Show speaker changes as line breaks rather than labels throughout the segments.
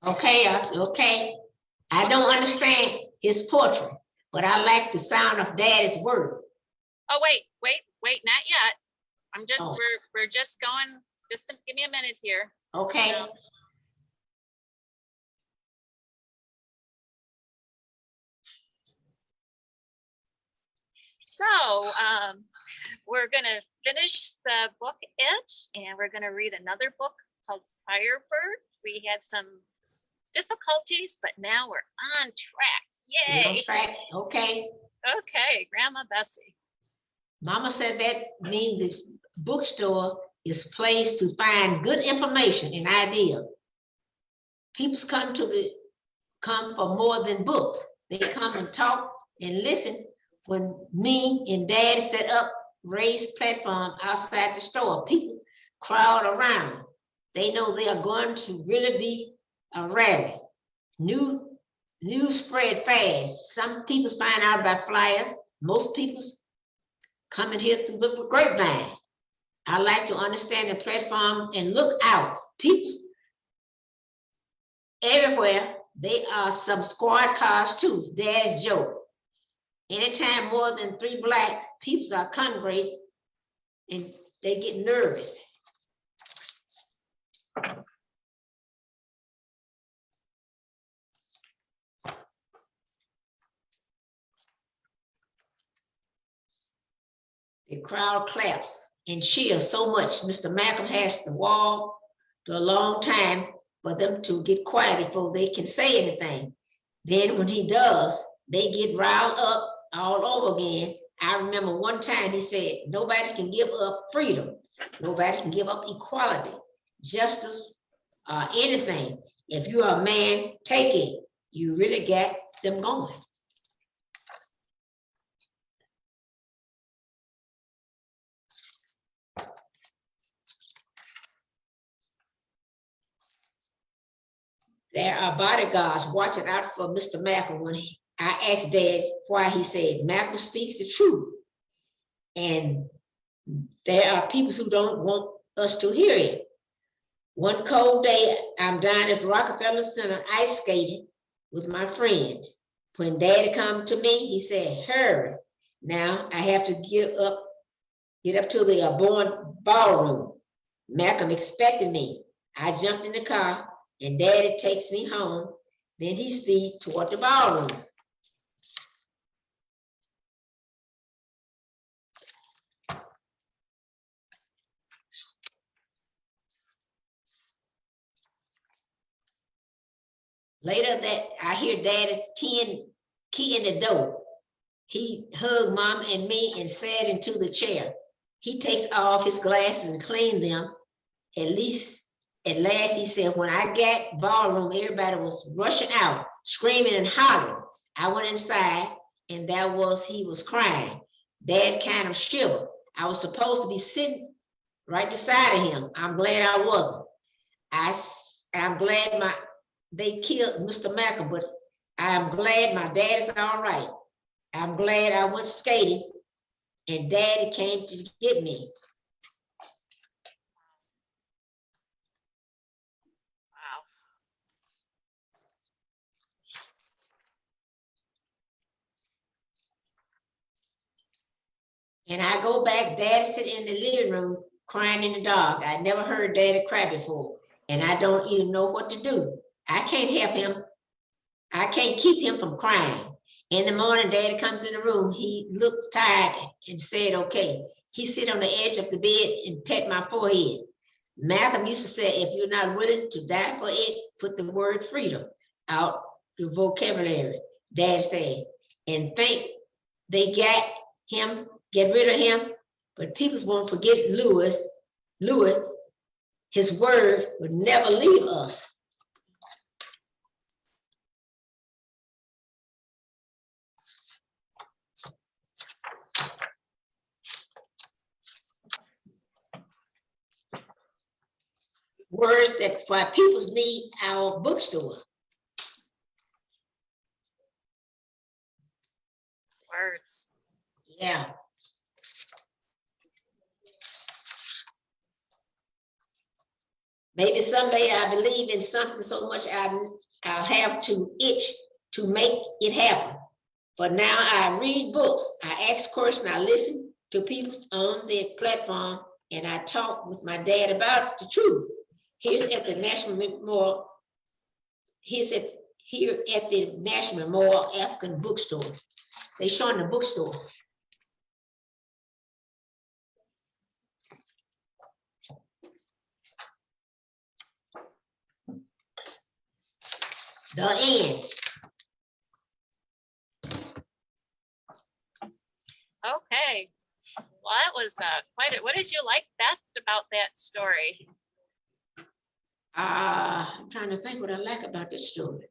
Okay, okay. I don't understand his poetry, but I like the sound of Daddy's word.
Oh, wait, not yet.
Oh.
We're just going, give me a minute here.
Okay.
So, we're gonna finish the book It, and we're gonna read another book called Firebird. We had some difficulties, but now we're on track. Yay!
You're on track. Okay.
Okay, Grandma Bessie.
Mama said that means the bookstore is a place to find good information and ideas. People come for more than books. They come and talk and listen. When me and Dad set up raised platform outside the store, people crowd around. They know they are going to really be a rally. News spread fast. Some people find out by flyers. Most people coming here through the grapevine. I like to understand the platform and look out. People everywhere. They are some squad cars too. Dad's joke. Anytime more than 3 black people are congregated and they get nervous. The crowd claps and cheers so much. Mr. Malcolm has to walk for a long time for them to get quiet before they can say anything. Then when he does, they get riled up all over again. I remember one time he said, nobody can give up freedom. Nobody can give up equality, justice, anything. If you are a man, take it. You really got them going. There are bodyguards watching out for Mr. Malcolm. When I asked Dad why, he said, Malcolm speaks the truth. And there are people who don't want us to hear it. One cold day, I'm down at the Rockefeller Center ice skating with my friends. When Daddy come to me, he said, hurry. Now I have to get up to the ballroom. Malcolm expected me. I jumped in the car and Daddy takes me home. Then he speeds toward the ballroom. Later that I hear Daddy's key in the door. He hugged Mom and me and sat into the chair. He takes off his glasses and cleaned them. At last he said, when I got ballroom, everybody was rushing out, screaming and hollering. I went inside and he was crying. Dad kind of shivered. I was supposed to be sitting right beside of him. I'm glad I wasn't. I'm glad they killed Mr. Malcolm, but I'm glad my dad is all right. I'm glad I went skating and Daddy came to get me.
Wow.
And I go back, Daddy sitting in the living room crying in the dark. I never heard Daddy cry before, and I don't even know what to do. I can't help him. I can't keep him from crying. In the morning, Daddy comes in the room. He looked tired and said, okay. He sit on the edge of the bed and pet my forehead. Malcolm used to say, if you're not willing to die for it, put the word freedom out your vocabulary. Dad said, and think they get rid of him, but people won't forget Louis, his word would never leave us. Words that why people need our bookstore.
Words.
Yeah. Maybe someday I believe in something so much I'll have to itch to make it happen. But now I read books, I ask questions, I listen to people on the platform, and I talk with my dad about the truth. Here's at the National Memorial. Here at the National Memorial African Bookstore. They showing the bookstore. The end.
Okay. Well, that was quite a, what did you like best about that story?
I'm trying to think what I like about this story.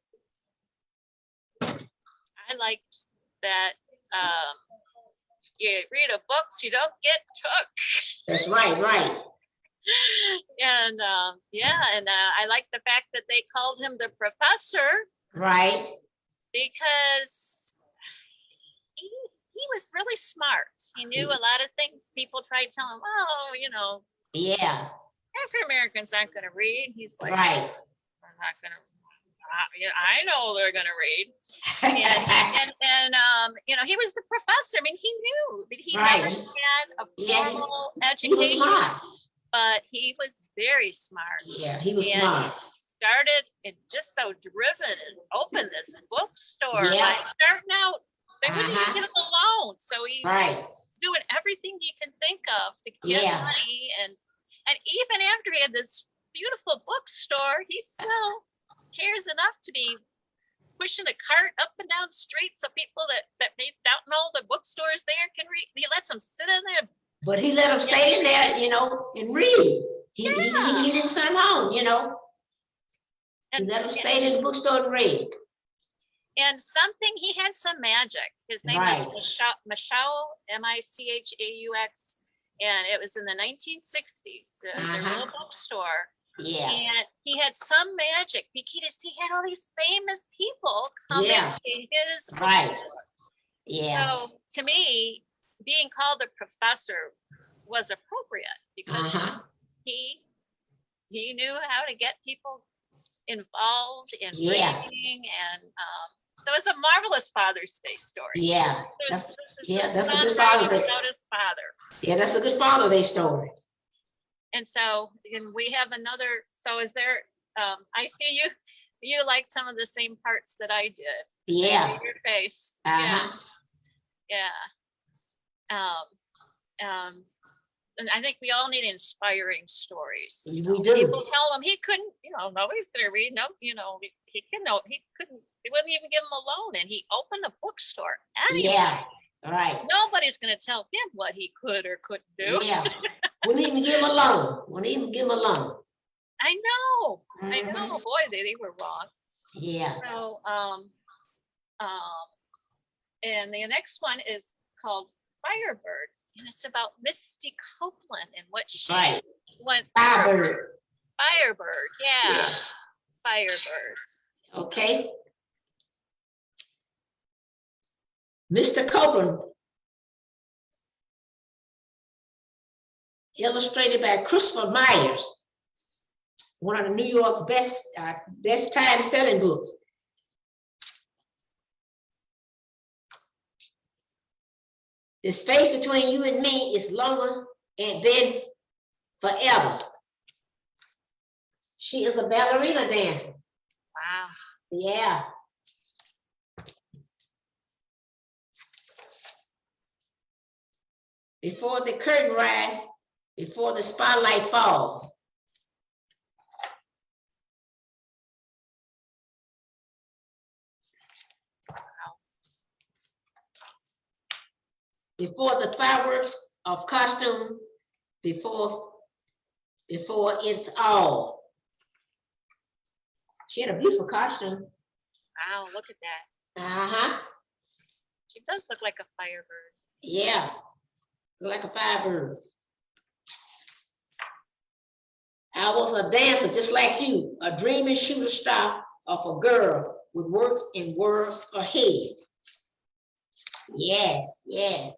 I liked that you read a book so you don't get took.
That's right, right.
And yeah, and I like the fact that they called him the professor.
Right.
Because he was really smart. He knew a lot of things. People tried to tell him, oh, you know,
yeah,
African Americans aren't going to read. He's like,
right.
they're not going to. I know they're going to read. And you know, he was the professor. I mean, he knew, but he
right.
never had a formal
He
education.
was smart.
But he was very smart.
Yeah, he was
And
smart.
Started and just so driven and opened this bookstore.
Yeah.
Like starting out, they wouldn't even get him a loan. So he's
Right.
doing everything he can think of to get
Yeah.
money. And even after he had this beautiful bookstore, he still cares enough to be pushing a cart up and down the street so people that may don't know the bookstores there can read. He lets them sit in there.
But he let them stay in there, you know, and read. He didn't send them home, you know. He let them stay in the bookstore and read.
And something, he had some magic. His name was Michaux, M-I-C-H-A-U-X. And it was in the 1960s, the little bookstore.
Yeah.
And he had some magic because he had all these famous people coming to his bookstore.
Yeah.
So to me, being called a professor was appropriate because he knew how to get people involved in reading, and so it's a marvelous Father's Day story.
Yeah,
that's
a good Father's Day.
About his father.
Yeah, that's a good Father's Day story.
And so, and we have another. So, is there? I see you liked some of the same parts that I did.
Yeah.
I see your face. Yeah. And I think we all need inspiring stories.
We do.
People tell him he couldn't, you know, nobody's going to read. No, you know, he couldn't. They wouldn't even give him a loan, and he opened a bookstore. Anyway. Yeah,
right.
Nobody's going to tell him what he could or couldn't do.
Yeah, wouldn't even give him a loan. Wouldn't even give him a loan.
I know. I know. Boy, they were wrong.
Yeah.
So, and the next one is called Firebird. And it's about Misty Copeland and what she went through. Firebird, yeah. Firebird.
Okay. Mr. Copeland, illustrated by Christopher Myers, one of the New York's best time-selling books. The space between you and me is longer and then forever. She is a ballerina dancer.
Wow.
Yeah. Before the curtain rise, before the spotlight falls. Before the fireworks of costume, before it's all. She had a beautiful costume.
Wow, look at that. She does look like a firebird.
Yeah, look like a firebird. I was a dancer just like you, a dreaming shooter star of a girl with works and worlds ahead. Yes, yes.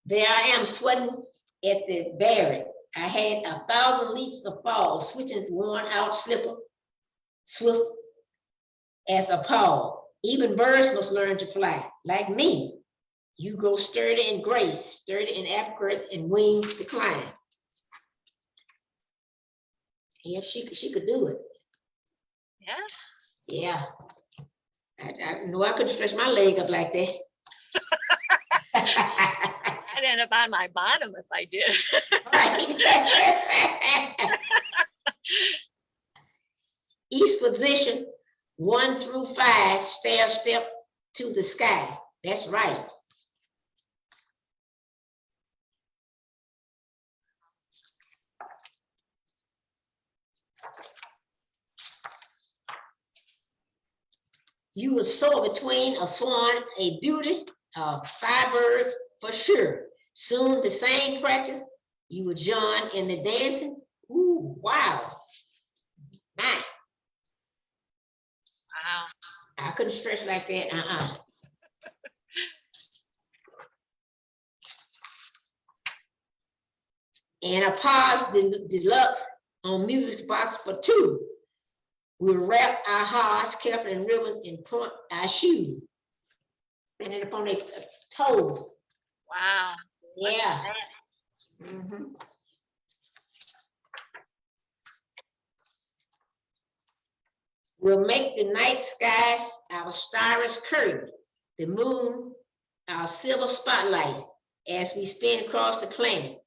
There I am sweating at the barrack. I had 1,000 leaps of fall, switching worn out slipper, swift as a paw. Even birds must learn to fly, like me. You go sturdy and grace, sturdy and accurate, and wings to climb. Yeah, she could do it.
Yeah.
Yeah. I know I couldn't stretch my leg up like that.
I'd end up on my bottom if I did.
Right. Each position, 1 through 5, stair step to the sky. That's right. You will soar between a swan, a beauty, a firebird for sure. Soon the same practice, you will join in the dancing. Ooh, wow. My,
Wow.
I couldn't stretch like that. And a pause deluxe on music box for 2. We'll wrap our hearts carefully in ribbon and point our shoes. Standing up on their toes.
Wow.
Yeah. We'll make the night skies our starless curtain, the moon our silver spotlight as we spin across the planet.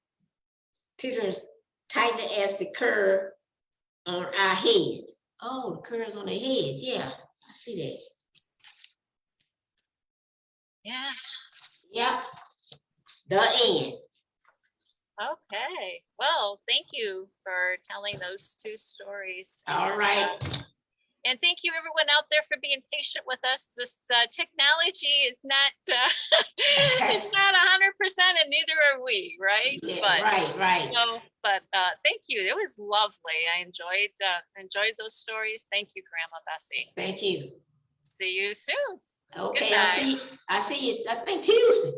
Pictures tighten as the curve on our heads. Oh, the curves on their heads. Yeah, I see that.
Yeah.
Yep. The end.
Okay. Well, thank you for telling those 2 stories.
All right.
And thank you everyone out there for being patient with us. This technology is not it's not 100%, and neither are we, right?
Yeah,
but,
right.
So, but thank you. It was lovely. I enjoyed those stories. Thank you, Grandma Bessie.
Thank you.
See you soon.
Okay,
Goodbye.
I see you, I think Tuesday.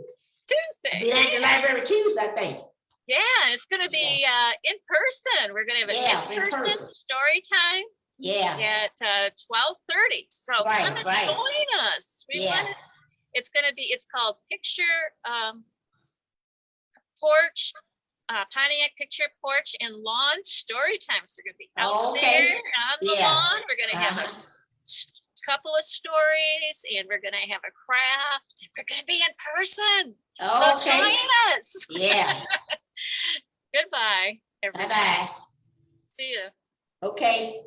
Tuesday.
Be at the library Tuesday, I think.
Yeah, it's going to be in person. We're going to have an in-person story time.
Yeah.
At 12:30. So come and join us. It's called Picture Porch, Pontiac Picture Porch and Lawn Story Time. So we're going to be out there on the lawn. We're going to have a couple of stories, and we're going to have a craft. We're going to be in person. So join us.
Yeah.
Goodbye, everybody.
Bye-bye.
See you.
Okay.